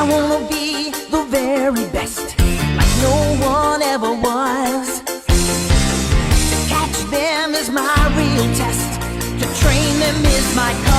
wanna be the very best, like no one ever was. To catch them is my real test, to train them is my cause.